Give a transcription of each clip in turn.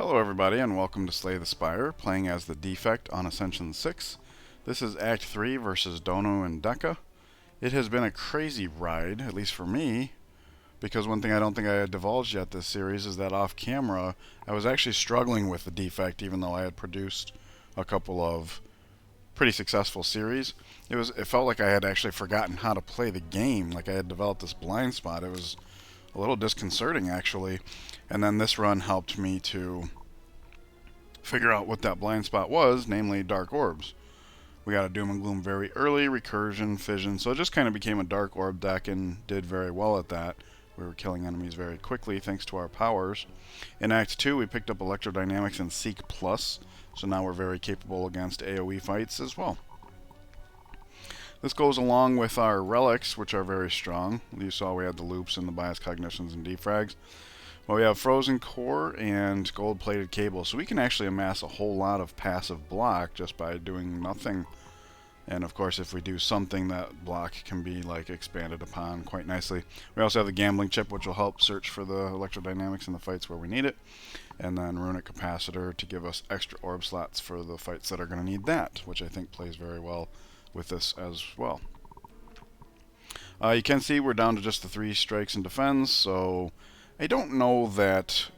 Hello everybody and welcome to Slay the Spire, playing as the Defect on Ascension 6. This is Act 3 versus Dono and Deka. It has been a crazy ride, at least for me, because one thing I don't think I had divulged yet this series is that off camera I was actually struggling with the Defect even though I had produced a couple of pretty successful series. It felt like I had actually forgotten how to play the game, like I had developed this blind spot. It was a little disconcerting actually, and then this run helped me to figure out what that blind spot was, namely dark orbs. We got a Doom and Gloom very early, recursion, fission, so it just kind of became a dark orb deck and did very well at that. We were killing enemies very quickly thanks to our powers. In Act 2 we picked up Electrodynamics and Seek Plus, so now we're very capable against AoE fights as well. This goes along with our relics, which are very strong. You saw we had the loops and the bias cognitions and defrags. Well, we have frozen core and gold-plated cable, so we can actually amass a whole lot of passive block just by doing nothing. And of course, if we do something, that block can be like expanded upon quite nicely. We also have the gambling chip, which will help search for the electrodynamics in the fights where we need it, and then runic capacitor to give us extra orb slots for the fights that are going to need that, which I think plays very well with this as well. You can see we're down to just the 3 strikes and defense, so I don't know that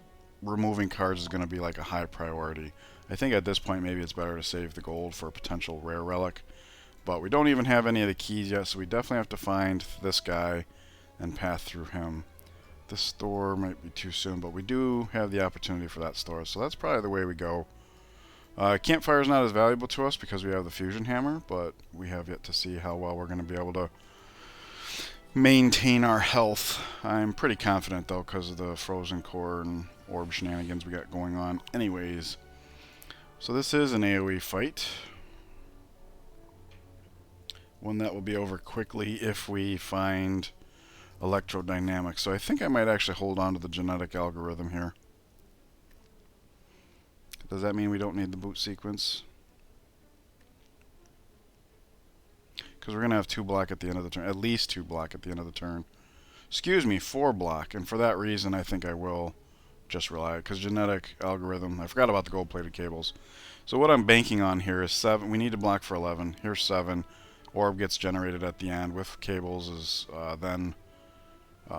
removing cards is going to be like a high priority. I think at this point maybe it's better to save the gold for a potential rare relic, but we don't even have any of the keys yet, so we definitely have to find this guy and path through him. This store might be too soon, but we do have the opportunity for that store, so that's probably the way we go. Campfire is not as valuable to us because we have the fusion hammer, but we have yet to see how well we're going to be able to maintain our health. I'm pretty confident though because of the frozen core and orb shenanigans we got going on anyways. So this is an AoE fight. One that will be over quickly if we find electrodynamics. So I think I might actually hold on to the genetic algorithm here. Does that mean we don't need the boot sequence? Because we're going to have 2 block at the end of the turn. At least 2 block at the end of the turn. Excuse me, 4 block. And for that reason, I think I will just rely. Because genetic algorithm, I forgot about the gold-plated cables. So what I'm banking on here is 7. We need to block for 11. Here's 7. Orb gets generated at the end with cables is then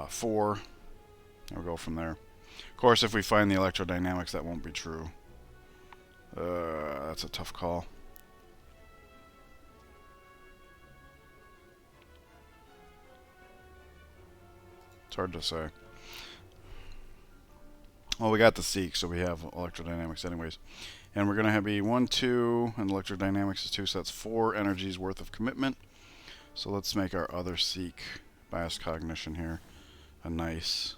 4. And we'll go from there. Of course, if we find the electrodynamics, that won't be true. That's a tough call. It's hard to say. Well, we got the Seek, so we have electrodynamics anyways. And we're going to be 1, 2, and electrodynamics is 2, so that's 4 energies worth of commitment. So let's make our other Seek, bias cognition here, a nice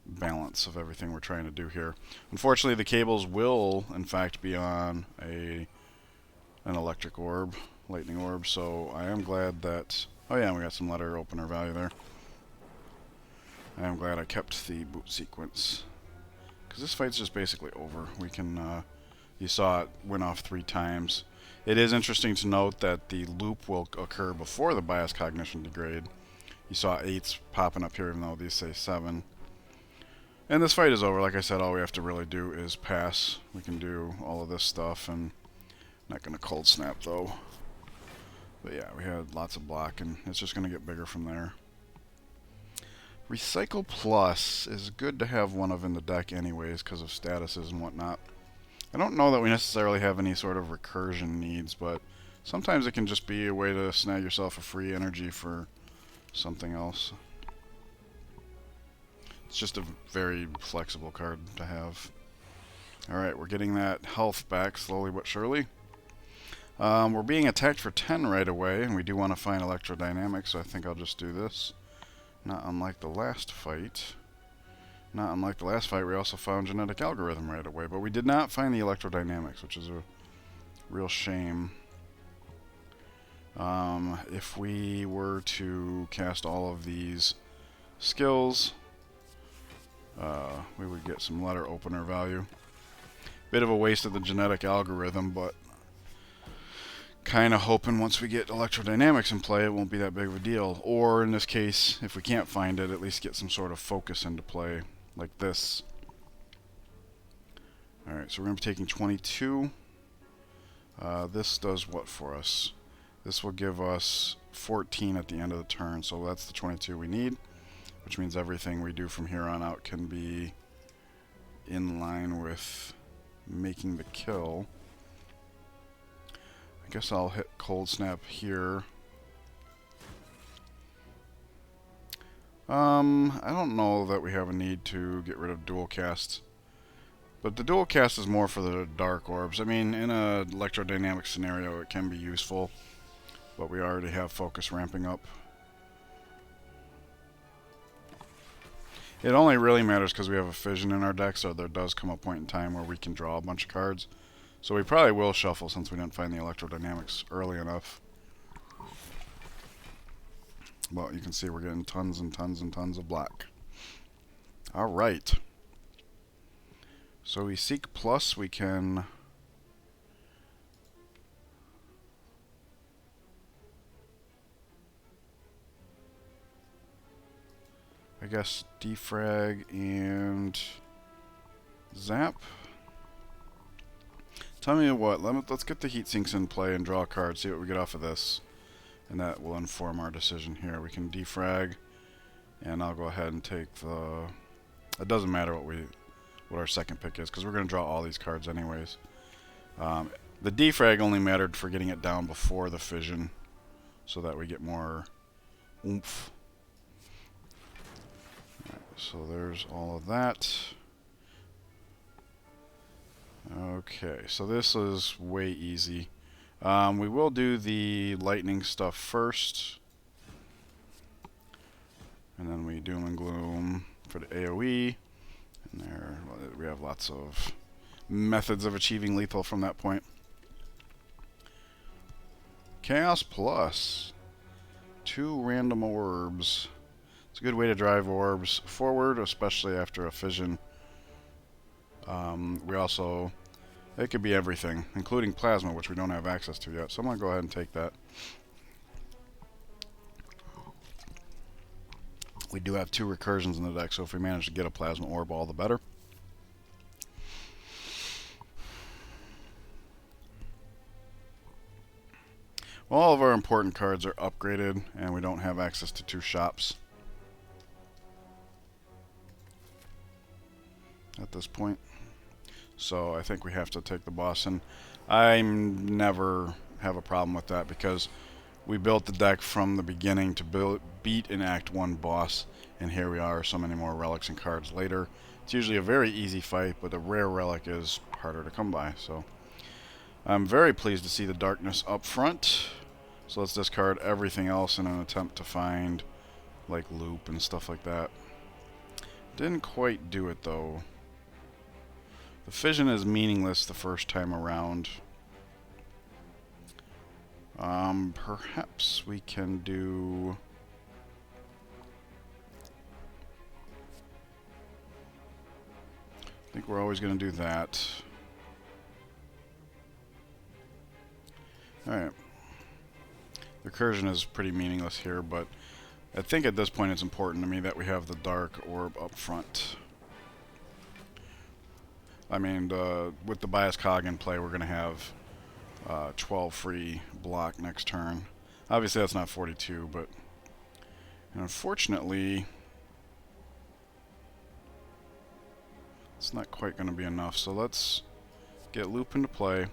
balance of everything we're trying to do here. Unfortunately, the cables will, in fact, be on an electric orb, lightning orb, so I am glad that... Oh yeah, we got some letter opener value there. I am glad I kept the boot sequence, because this fight's just basically over. We can... you saw it went off 3 times. It is interesting to note that the loop will occur before the bias cognition degrade. You saw 8s popping up here, even though these say 7. And this fight is over. Like I said, all we have to really do is pass. We can do all of this stuff, and not going to cold snap though. But yeah, we had lots of block, and it's just going to get bigger from there. Recycle Plus is good to have one of in the deck anyways, because of statuses and whatnot. I don't know that we necessarily have any sort of recursion needs, but sometimes it can just be a way to snag yourself a free energy for something else. It's just a very flexible card to have. Alright, we're getting that health back slowly but surely. We're being attacked for 10 right away, and we do want to find electrodynamics, so I think I'll just do this. Not unlike the last fight. Not unlike the last fight, we also found genetic algorithm right away, but we did not find the electrodynamics, which is a real shame. If we were to cast all of these skills, we would get some letter opener value. Bit of a waste of the genetic algorithm, but kind of hoping once we get electrodynamics in play it won't be that big of a deal. Or in this case, if we can't find it, at least get some sort of focus into play, like this. Alright, so we're going to be taking 22. This does what for us? This will give us 14 at the end of the turn, so that's the 22 we need, which means everything we do from here on out can be in line with making the kill. I guess I'll hit Cold Snap here. I don't know that we have a need to get rid of dual casts, but the dual cast is more for the dark orbs. I mean, in a electrodynamic scenario it can be useful, but we already have focus ramping up. It only really matters because we have a Fission in our deck, so there does come a point in time where we can draw a bunch of cards. So we probably will shuffle since we didn't find the electrodynamics early enough. Well, you can see we're getting tons and tons and tons of black. Alright. So we seek plus, we can... I guess defrag and zap. Tell me what, let's get the heat sinks in play and draw a card, see what we get off of this. And that will inform our decision here. We can defrag, and I'll go ahead and take the... It doesn't matter what our second pick is, because we're going to draw all these cards anyways. The defrag only mattered for getting it down before the Fission, so that we get more oomph. Alright, so there's all of that. Okay, so this is way easy. We will do the lightning stuff first, and then we doom and gloom for the AoE, and there we have lots of methods of achieving lethal from that point. Chaos Plus, 2 random orbs. It's a good way to drive orbs forward, especially after a Fission. We also... It could be everything, including plasma, which we don't have access to yet. So I'm going to go ahead and take that. We do have 2 recursions in the deck, so if we manage to get a plasma orb, all the better. Well, all of our important cards are upgraded, and we don't have access to 2 shops at this point. So I think we have to take the boss, and I never have a problem with that because we built the deck from the beginning to beat an Act 1 boss, and here we are so many more relics and cards later. It's usually a very easy fight, but a rare relic is harder to come by. So I'm very pleased to see the darkness up front. So let's discard everything else in an attempt to find like loop and stuff like that. Didn't quite do it though. The Fission is meaningless the first time around. Perhaps we can do... I think we're always going to do that. Alright. Recursion is pretty meaningless here, but I think at this point it's important to me that we have the dark orb up front. I mean, with the bias cog in play, we're going to have 12 free block next turn. Obviously, that's not 42, but unfortunately, it's not quite going to be enough. So let's get loop into play,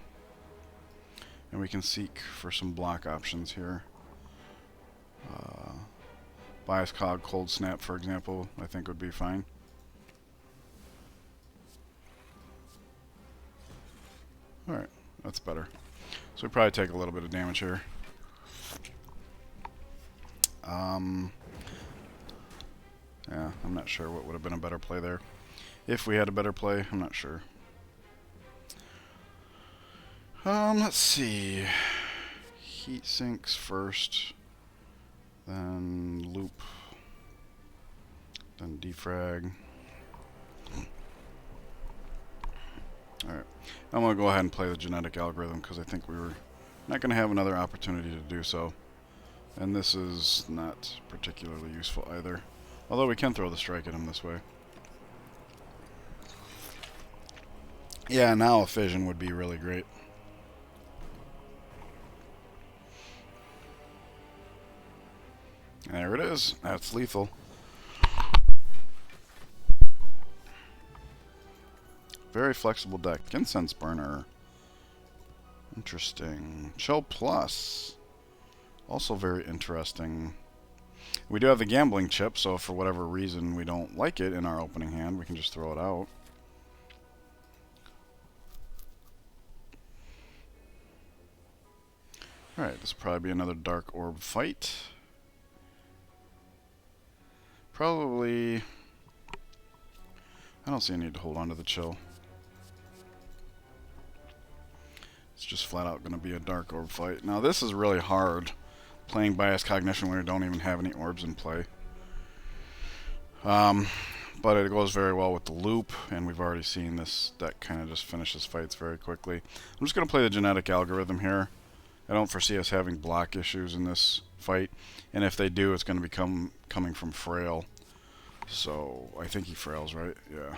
and we can seek for some block options here. Bias cog, cold snap, for example, I think would be fine. Alright, that's better. So we probably take a little bit of damage here. Yeah, I'm not sure what would have been a better play there. If we had a better play, I'm not sure. Let's see. Heat sinks first, then loop, then defrag. Alright, I'm going to go ahead and play the genetic algorithm because I think we were not going to have another opportunity to do so. And this is not particularly useful either. Although we can throw the strike at him this way. Yeah, now a Fission would be really great. There it is. That's lethal. Very flexible deck. Incense Burner. Interesting. Chill Plus. Also very interesting. We do have the gambling chip, so if for whatever reason we don't like it in our opening hand, we can just throw it out. Alright, this will probably be another Dark Orb fight. Probably... I don't see a need to hold on to the chill. It's just flat out going to be a Dark Orb fight. Now this is really hard, playing Bias Cognition when we don't even have any orbs in play. But it goes very well with the loop, and we've already seen this deck kind of just finishes fights very quickly. I'm just going to play the Genetic Algorithm here. I don't foresee us having block issues in this fight, and if they do, it's going to be coming from Frail. So I think he Frails, right? Yeah.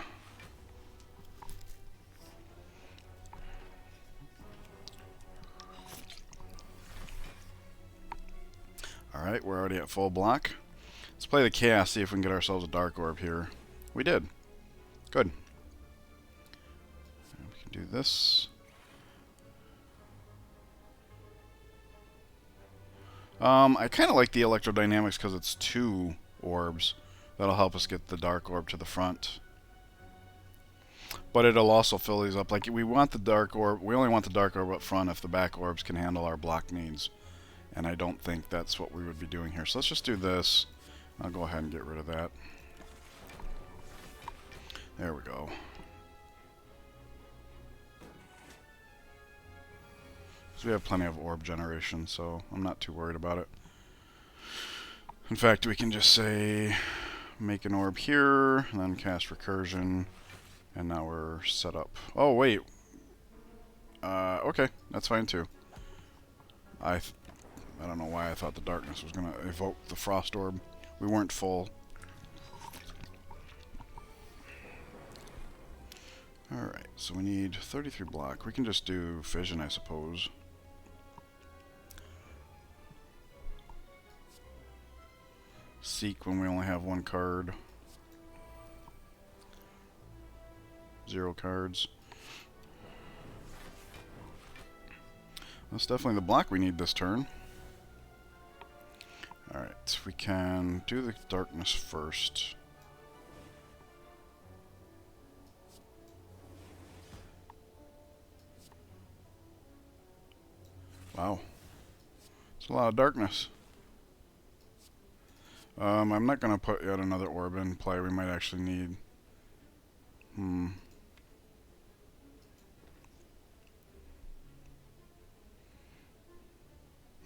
Alright, we're already at full block. Let's play the Chaos, see if we can get ourselves a Dark Orb here. We did. Good. And we can do this. I kind of like the Electrodynamics because it's 2 orbs. That'll help us get the Dark Orb to the front. But it'll also fill these up. Like, we want the Dark Orb. We only want the Dark Orb up front if the back orbs can handle our block needs. And I don't think that's what we would be doing here. So let's just do this. I'll go ahead and get rid of that. There we go. So we have plenty of orb generation, so I'm not too worried about it. In fact, we can just say make an orb here, and then cast Recursion, and now we're set up. Oh, wait. Okay, that's fine too. I don't know why I thought the darkness was going to evoke the Frost Orb. We weren't full. Alright, so we need 33 block. We can just do Fission, I suppose. Seek when we only have 1 card. 0 cards. That's definitely the block we need this turn. Alright, we can do the darkness first. Wow. It's a lot of darkness. I'm not going to put yet another orb in play. We might actually need...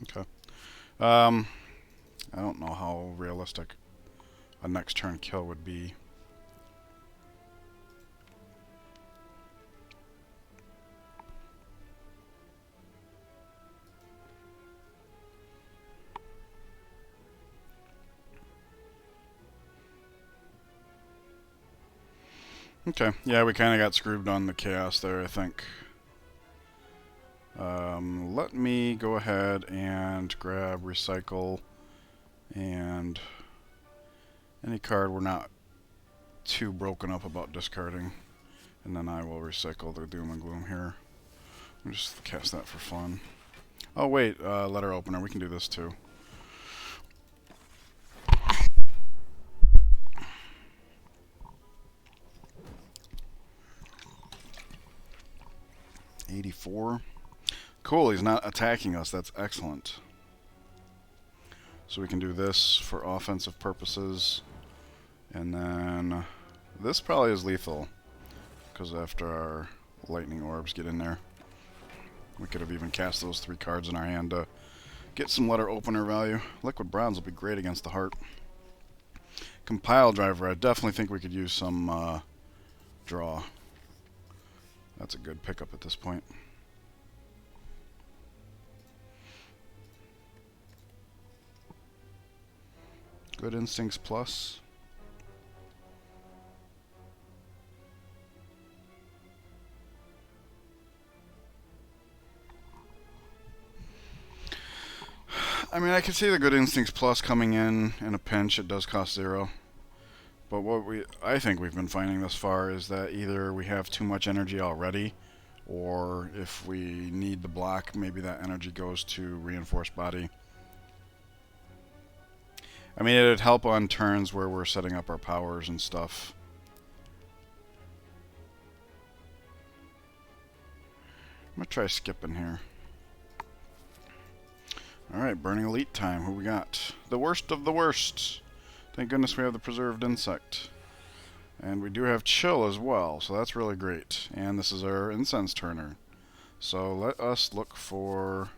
Okay. I don't know how realistic a next turn kill would be. Okay, yeah, we kind of got screwed on the chaos there, I think. Let me go ahead and grab Recycle and any card we're not too broken up about discarding. And then I will recycle the Doom and Gloom here. I'll just cast that for fun. Oh wait, letter opener, we can do this too. $84. Cool, he's not attacking us. That's excellent. So we can do this for offensive purposes. And then this probably is lethal, because after our lightning orbs get in there, we could have even cast those 3 cards in our hand to get some letter opener value. Liquid Bronze will be great against the heart. Compile Driver, I definitely think we could use some draw. That's a good pickup at this point. Good Instincts Plus. I mean, I can see the Good Instincts Plus coming in a pinch. It does cost 0. But what I think we've been finding thus far is that either we have too much energy already, or if we need the block, maybe that energy goes to Reinforced Body. I mean, it'd help on turns where we're setting up our powers and stuff. I'm gonna try skipping here. Alright, Burning Elite time. Who we got? The worst of the worst. Thank goodness we have the Preserved Insect. And we do have Chill as well, so that's really great. And this is our Incense Turner. So let us look for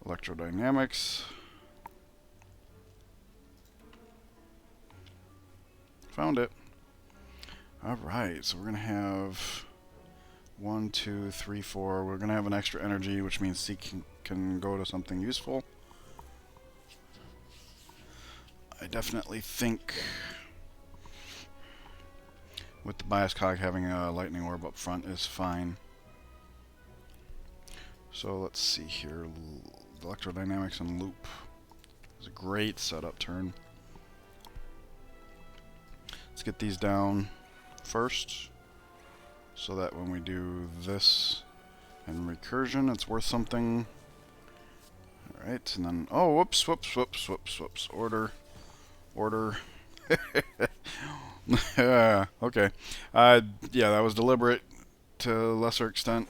Electrodynamics. Found it. Alright, so we're going to have 1, 2, 3, 4. We're going to have an extra energy, which means Seek can go to something useful. I definitely think with the Bias Cog having a Lightning Orb up front is fine. So let's see here. Electrodynamics and Loop is a great setup turn. Let's get these down first, so that when we do this and Recursion, it's worth something. Alright, and then, oh, whoops. Order. Yeah, okay. Yeah, that was deliberate to a lesser extent.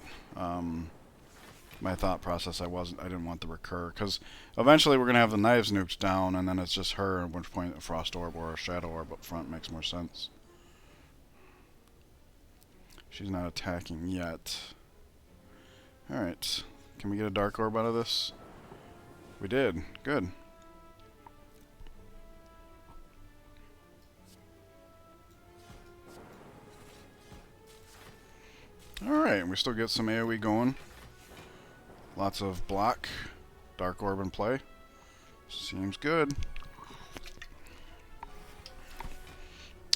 My thought process, I didn't want the recur, because eventually we're going to have the Knives nukes down, and then it's just her, at which point a Frost Orb or a Shadow Orb up front makes more sense. She's not attacking yet. Alright, can we get a Dark Orb out of this? We did. Good. Alright, we still get some AoE going. Lots of block. Dark Orb in play. Seems good.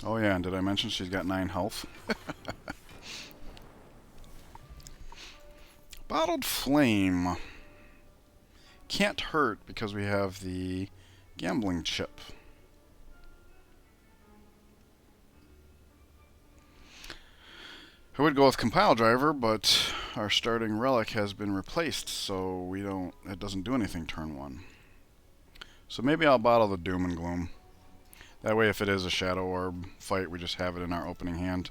Oh yeah, and did I mention she's got 9 health? Bottled Flame. Can't hurt because we have the Gambling Chip. I would go with Compile Driver, but our starting relic has been replaced, so it doesn't do anything turn 1. So maybe I'll bottle the Doom and Gloom. That way if it is a Shadow Orb fight, we just have it in our opening hand.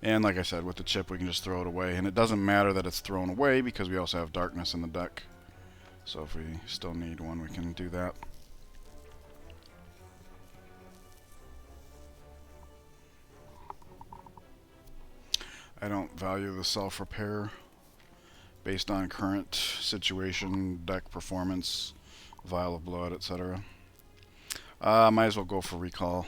And like I said, with the chip we can just throw it away. And it doesn't matter that it's thrown away because we also have Darkness in the deck. So if we still need one, we can do that. I don't value the self-repair based on current situation, deck performance, Vial of Blood, etc. Might as well go for Recall.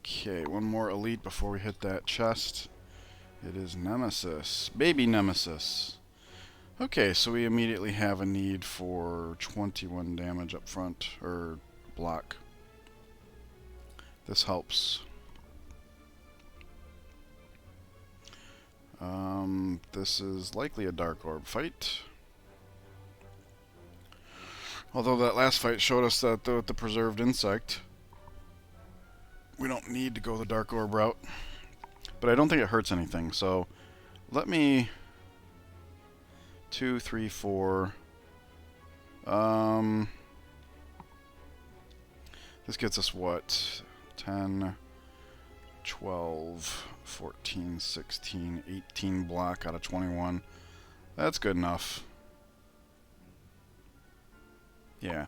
Okay, one more Elite before we hit that chest. It is Nemesis. Baby Nemesis. Okay, so we immediately have a need for 21 damage up front, or block. This helps. This is likely a Dark Orb fight. Although that last fight showed us that with the Preserved Insect, we don't need to go the Dark Orb route. But I don't think it hurts anything, so let me... 2, 3, 4... This gets us what? 10... 12, 14, 16, 18 block out of 21. That's good enough. Yeah.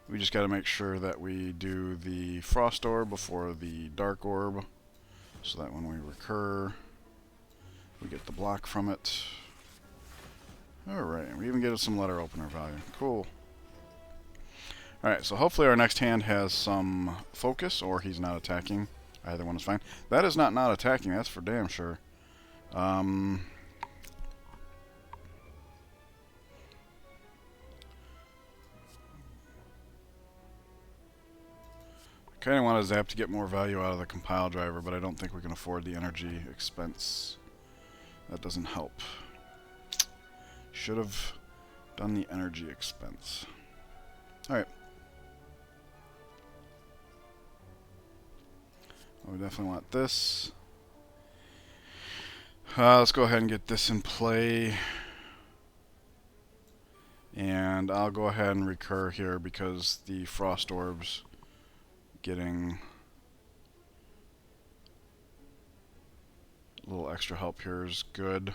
We just got to make sure that we do the Frost Orb before the Dark Orb, so that when we recur, we get the block from it. Alright, we even get some letter opener value. Cool. Alright, so hopefully our next hand has some focus, or he's not attacking. Either one is fine. That is not attacking, that's for damn sure. I kind of want to zap to get more value out of the Compile Driver, but I don't think we can afford the energy expense. That doesn't help. Should have done the energy expense. Alright. We definitely want this. Let's go ahead and get this in play. And I'll go ahead and recur here because the frost orbs getting a little extra help here is good.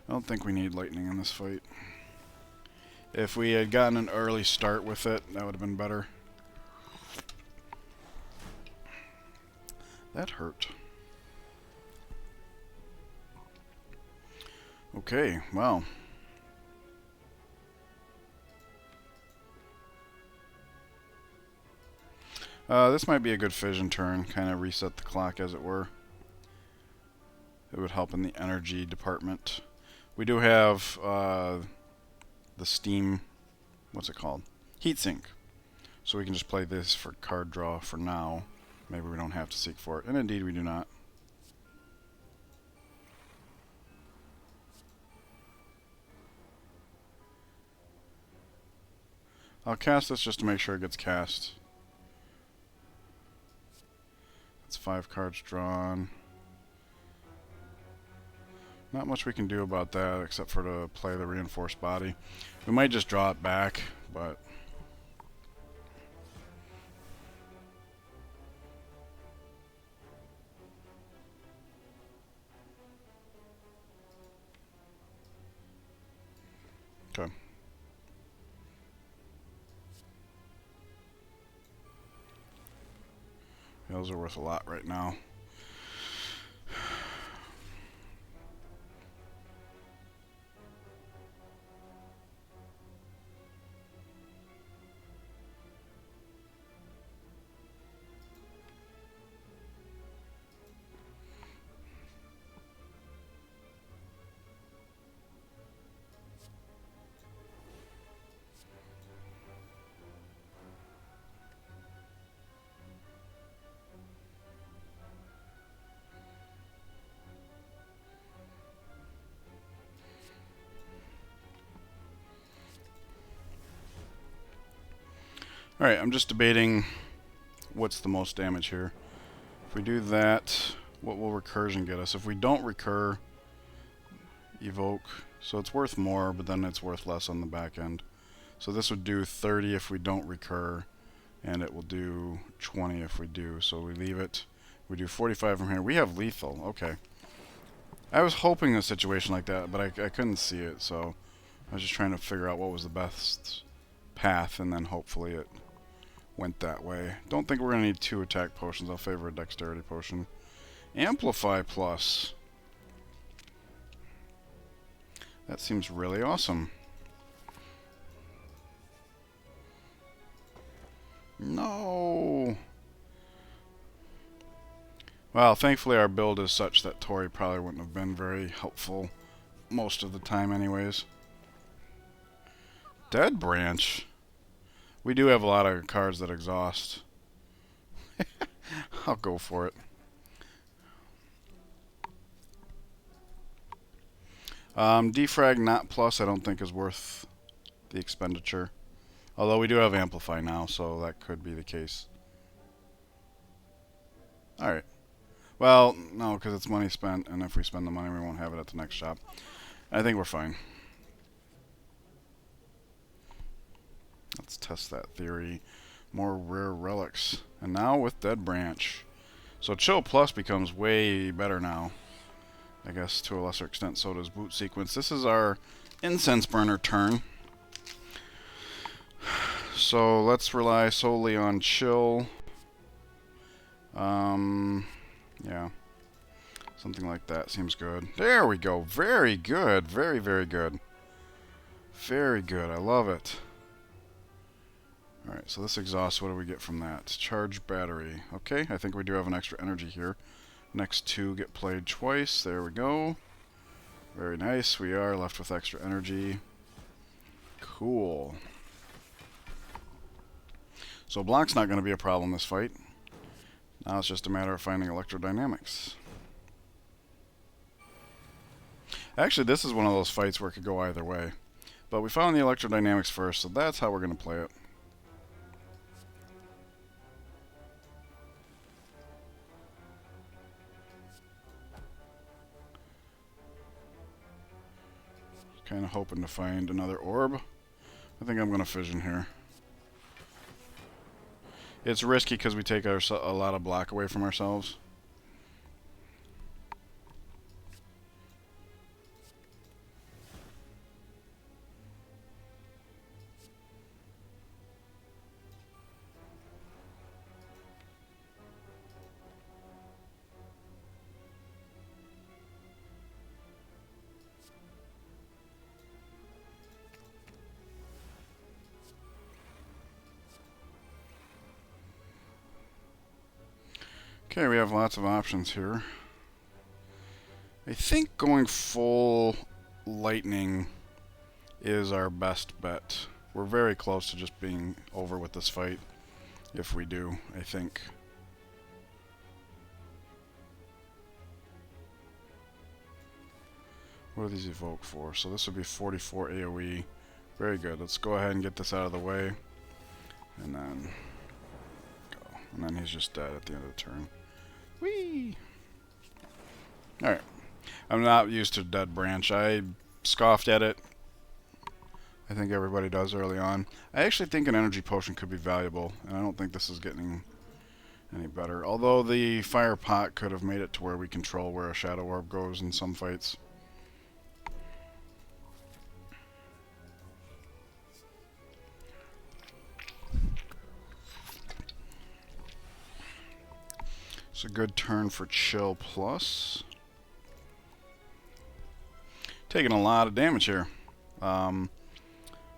I don't think we need lightning in this fight. If we had gotten an early start with it, that would have been better. That hurt. Okay, well. This might be a good fission turn, kind of reset the clock as it were. It would help in the energy department. We do have the steam, what's it called? Heatsink. So we can just play this for card draw for now. Maybe we don't have to seek for it. And indeed we do not. I'll cast this just to make sure it gets cast. That's 5 cards drawn. Not much we can do about that except for to play the reinforced body. We might just draw it back, but okay. Those are worth a lot right now. Alright, I'm just debating what's the most damage here. If we do that, what will recursion get us? If we don't recur, evoke, so it's worth more, but then it's worth less on the back end. So this would do 30 if we don't recur, and it will do 20 if we do. So we leave it. We do 45 from here. We have lethal. Okay. I was hoping a situation like that, but I couldn't see it, so I was just trying to figure out what was the best path, and then hopefully it went that way. Don't think we're going to need 2 attack potions. I'll favor a dexterity potion. Amplify plus. That seems really awesome. No. Well, thankfully our build is such that Tori probably wouldn't have been very helpful most of the time anyways. Dead Branch. We do have a lot of cards that exhaust. I'll go for it. Defrag not plus I don't think is worth the expenditure. Although we do have Amplify now, so that could be the case. Alright. Well, no, because it's money spent, and if we spend the money we won't have it at the next shop. I think we're fine. Let's test that theory. More rare relics. And now with Dead Branch. So Chill Plus becomes way better now. I guess to a lesser extent so does Boot Sequence. This is our Incense Burner turn. So let's rely solely on Chill. Yeah. Something like that seems good. There we go. Very good. Very, very good. Very good. I love it. Alright, so this exhaust, what do we get from that? Charge battery. Okay, I think we do have an extra energy here. Next 2 get played twice. There we go. Very nice. We are left with extra energy. Cool. So block's not going to be a problem this fight. Now it's just a matter of finding electrodynamics. Actually, this is one of those fights where it could go either way. But we found the electrodynamics first, so that's how we're going to play it. Kind of hoping to find another orb. I think I'm going to fission here. It's risky because we take a lot of block away from ourselves. Okay, we have lots of options here. I think going full lightning is our best bet. We're very close to just being over with this fight, if we do, I think. What do these evoke for? So this would be 44 AoE. Very good. Let's go ahead and get this out of the way. And then go. And then he's just dead at the end of the turn. Whee! Alright. I'm not used to Dead Branch. I scoffed at it. I think everybody does early on. I actually think an energy potion could be valuable, and I don't think this is getting any better. Although the fire pot could have made it to where we control where a shadow orb goes in some fights. It's a good turn for Chill Plus. Taking a lot of damage here.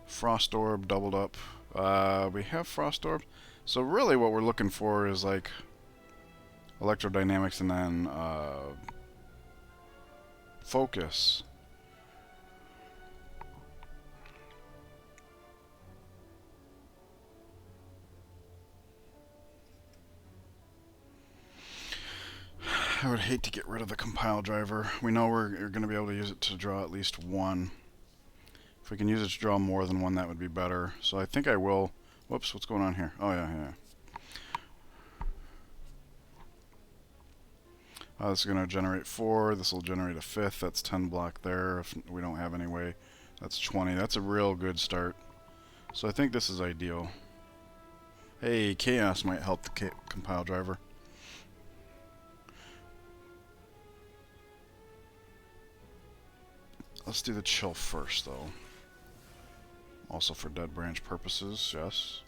Frost Orb doubled up. We have Frost Orb. So really what we're looking for is like electrodynamics and then focus. I would hate to get rid of the compile driver. We know we're going to be able to use it to draw at least one. If we can use it to draw more than one, that would be better. So I think I will. Whoops, what's going on here? Oh, yeah. This is going to generate 4. This will generate a 5th. That's 10 block there. If we don't have any way, that's 20. That's a real good start. So I think this is ideal. Hey, Chaos might help the compile driver. Let's do the chill first, though. Also for Dead Branch purposes, yes.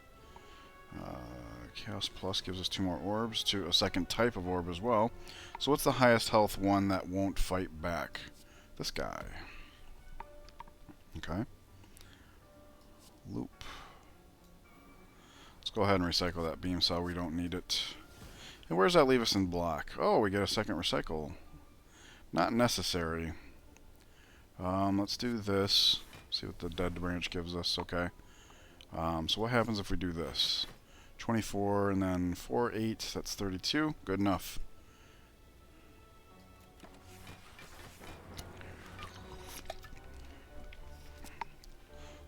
Chaos Plus gives us 2 more orbs, to a second type of orb as well. So what's the highest health one that won't fight back? This guy. Okay. Loop. Let's go ahead and recycle that beam cell. We don't need it. And where does that leave us in block? Oh, we get a second recycle. Not necessary. Let's do this. See what the Dead Branch gives us. Okay. So what happens if we do this? 24 and then 4, 8. That's 32. Good enough.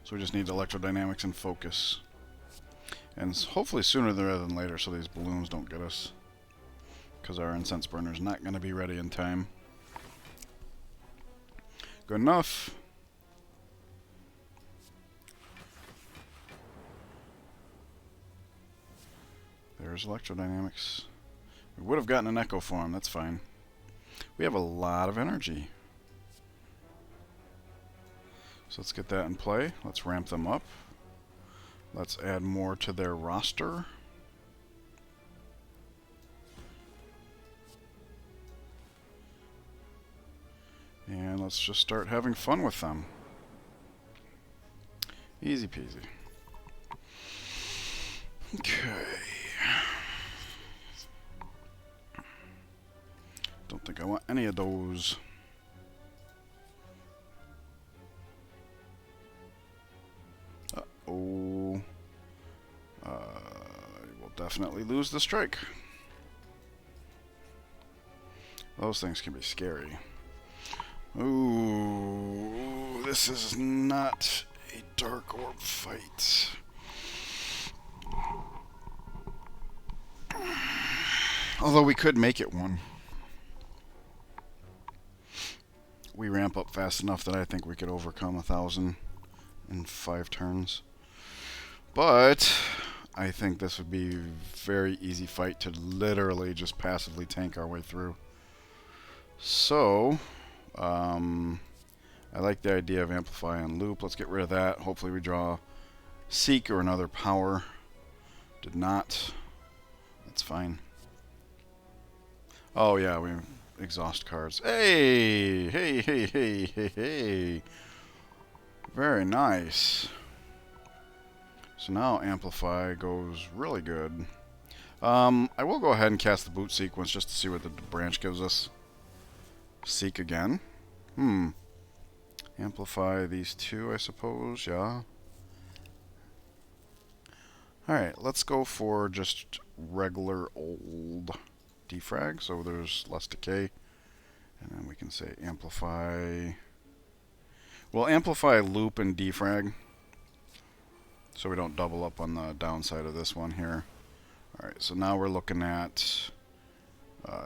So we just need electrodynamics and focus. And hopefully sooner rather than later so these balloons don't get us. Because our incense burner's not going to be ready in time. Good enough. There's electrodynamics. We would have gotten an echo form, that's fine. We have a lot of energy. So let's get that in play. Let's ramp them up. Let's add more to their roster. And let's just start having fun with them. Easy peasy. Okay. Don't think I want any of those. Uh-oh. We'll definitely lose the strike. Those things can be scary. Ooh, this is not a dark orb fight. Although we could make it one. We ramp up fast enough that I think we could overcome 1,000 in 5 turns. But I think this would be a very easy fight to literally just passively tank our way through. So, I like the idea of Amplify and Loop. Let's get rid of that. Hopefully we draw Seek or another power. Did not. That's fine. Oh yeah, we exhaust cards. Hey! Hey, hey, hey, hey, hey. Very nice. So now Amplify goes really good. I will go ahead and cast the boot sequence just to see what the branch gives us. Seek again. Amplify these two, I suppose, yeah. Alright, let's go for just regular old defrag, so there's less decay. And then we can say amplify. We'll amplify loop and defrag, so we don't double up on the downside of this one here. Alright, so now we're looking at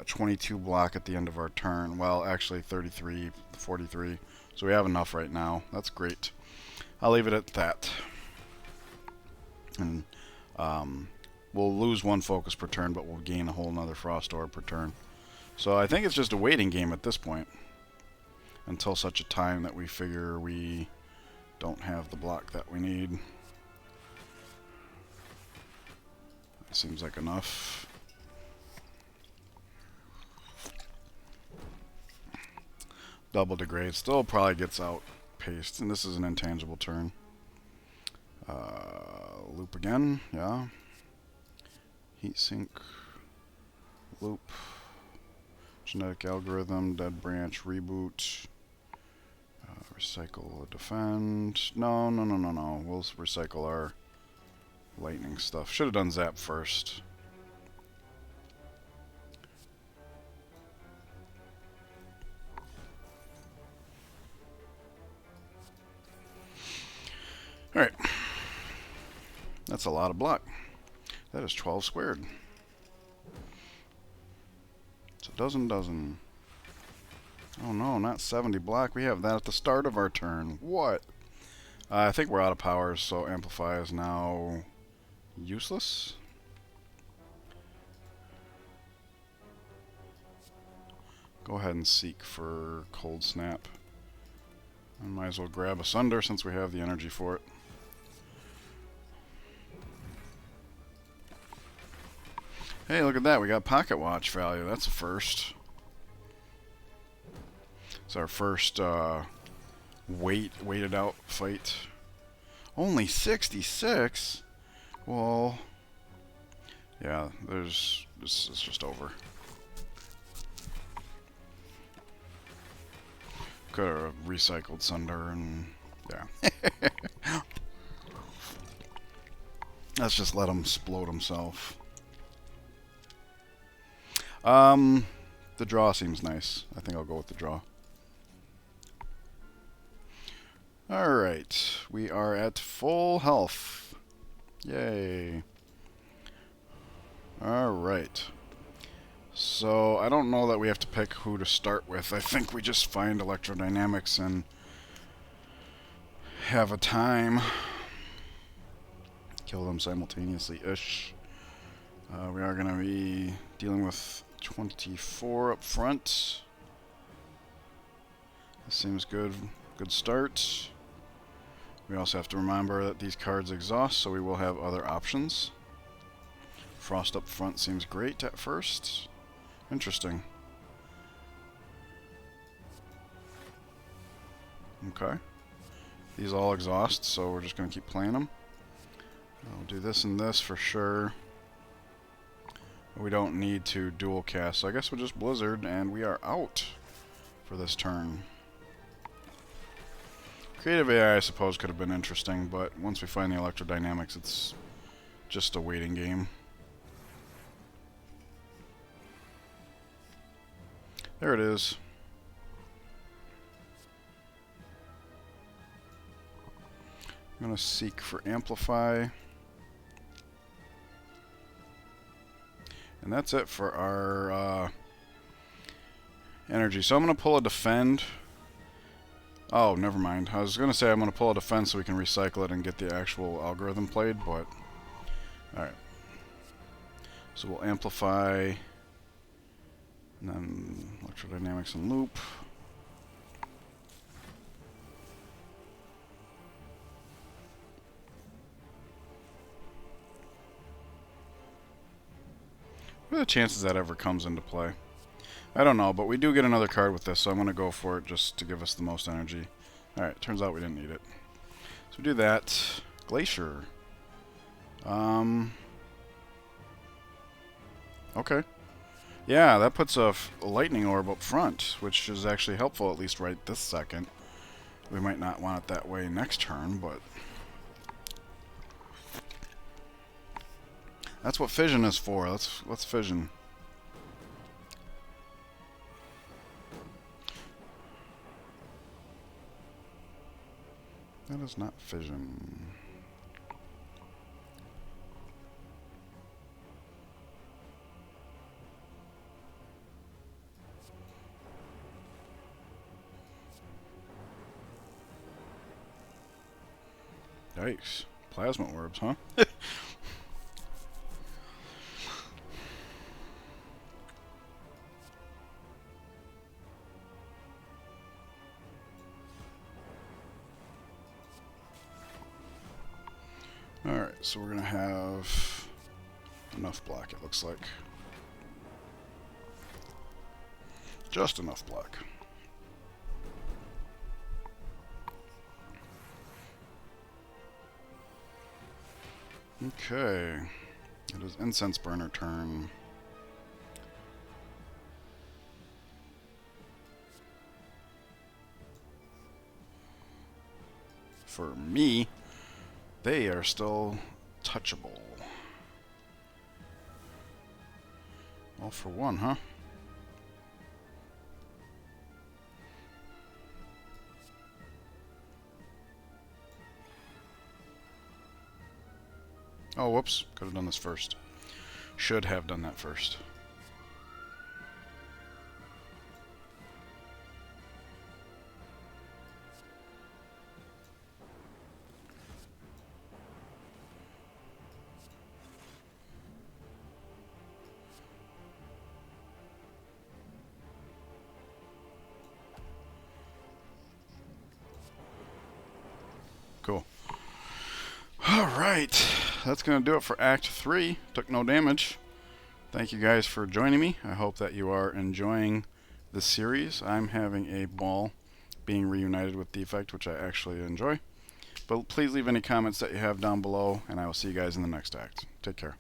22 block at the end of our turn. Well, actually 33, 43. So we have enough right now. That's great. I'll leave it at that. And we'll lose 1 focus per turn, but we'll gain a whole nother Frost Orb per turn. So I think it's just a waiting game at this point, until such a time that we figure we don't have the block that we need. That seems like enough. Double degrade still probably gets outpaced, and this is an intangible turn. Loop again, yeah. Heatsink, loop, genetic algorithm, dead branch, reboot, recycle, defend. No. We'll recycle our lightning stuff. Should have done zap first. Alright. That's a lot of block. That is 12 squared. It's a dozen. Oh no, not 70 block. We have that at the start of our turn. What? I think we're out of powers, so Amplify is now useless. Go ahead and seek for Cold Snap. I might as well grab Asunder since we have the energy for it. Hey, look at that. We got Pocket Watch value. That's a first. It's our first waited out fight. Only 66? Well, yeah, this is just over. Could have recycled Sunder and yeah. Let's just let him explode himself. The draw seems nice. I think I'll go with the draw. Alright, we are at full health. Yay. Alright. So, I don't know that we have to pick who to start with. I think we just find electrodynamics and have a time. Kill them simultaneously-ish. We are going to be dealing with 24 up front. This seems good. Good start. We also have to remember that these cards exhaust, so we will have other options. Frost up front seems great at first. Interesting. Okay. These all exhaust, so we're just going to keep playing them. I'll do this and this for sure. We don't need to dual cast, so I guess we'll just Blizzard, and we are out for this turn. Creative AI, I suppose, could have been interesting, but once we find the electrodynamics, it's just a waiting game. There it is. I'm going to seek for Amplify. And that's it for our energy. So I'm going to pull a Defend. Oh, never mind. I was going to say I'm going to pull a Defend so we can recycle it and get the actual algorithm played, but... Alright. So we'll Amplify, and then Electrodynamics and Loop. What are the chances that ever comes into play? I don't know, but we do get another card with this, so I'm going to go for it just to give us the most energy. Alright, turns out we didn't need it. So we do that. Glacier. Okay. Yeah, that puts a lightning orb up front, which is actually helpful, at least right this second. We might not want it that way next turn, but... That's what Fission is for. Let's Fission. That is not Fission. Yikes. Plasma orbs, huh? Alright, so we're going to have enough block, it looks like. Just enough block. Okay. It is Incense Burner turn. For me, they are still touchable. All for one, huh? Oh, whoops. Could have done this first. Should have done that first. Cool. Alright, that's going to do it for Act 3. Took no damage. Thank you guys for joining me. I hope that you are enjoying this series. I'm having a ball being reunited with Defect, which I actually enjoy. But please leave any comments that you have down below, and I will see you guys in the next act. Take care.